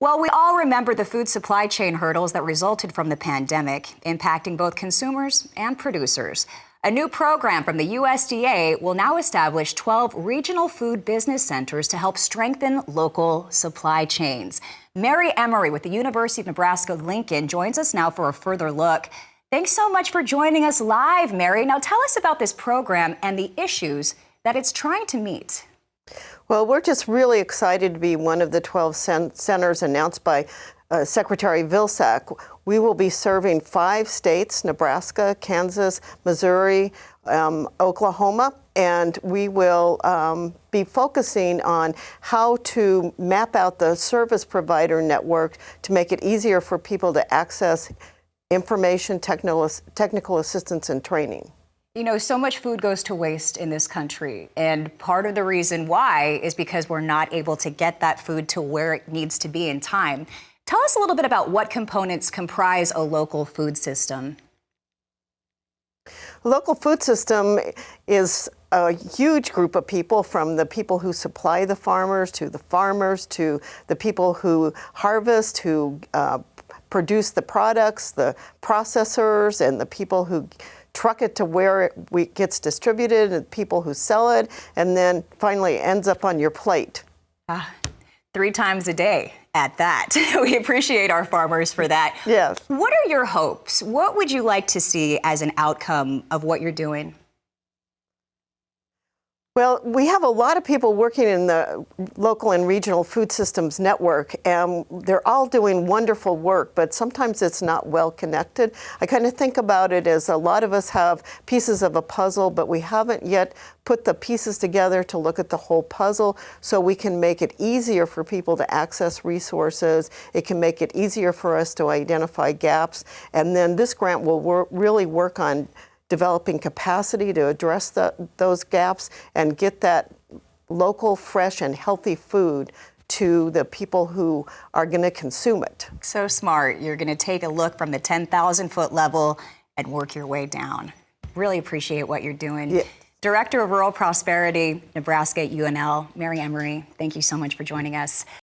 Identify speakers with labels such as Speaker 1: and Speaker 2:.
Speaker 1: Well, we all remember the food supply chain hurdles that resulted from the pandemic, impacting both consumers and producers. A new program from the USDA will now establish 12 regional food business centers to help strengthen local supply chains. Emery with the University of Nebraska Lincoln joins us now for a further look. Thanks so much for joining us live, Mary. Now tell us about this program and the issues that it's trying to meet.
Speaker 2: Well, we're just really excited to be one of the 12 centers announced by Secretary Vilsack. We will be serving 5 states, Nebraska, Kansas, Missouri, Oklahoma, and we will be focusing on how to map out the service provider network to make it easier for people to access information, technical assistance, and training.
Speaker 1: You know, so much food goes to waste in this country, and part of the reason why is because we're not able to get that food to where it needs to be in time. Tell us a little bit about what components comprise a local food system.
Speaker 2: A local food system is a huge group of people, from the people who supply the farmers to the people who harvest, who produce the products, the processors, and the people who truck it to where it gets distributed, and people who sell it, and then finally ends up on your plate.
Speaker 1: 3 times a day at that. We appreciate our farmers for that.
Speaker 2: Yes.
Speaker 1: What are your hopes? What would you like to see as an outcome of what you're doing?
Speaker 2: Well, we have a lot of people working in the local and regional food systems network, and they're all doing wonderful work, but sometimes it's not well connected. I kind of think about it as a lot of us have pieces of a puzzle, but we haven't yet put the pieces together to look at the whole puzzle, so we can make it easier for people to access resources. It can make it easier for us to identify gaps, and then this grant will really work on developing capacity to address those gaps and get that local, fresh, and healthy food to the people who are going to consume it.
Speaker 1: So smart. You're going to take a look from the 10,000-foot level and work your way down. Really appreciate what you're doing. Yeah. Director of Rural Prosperity Nebraska at UNL, Emery, thank you so much for joining us.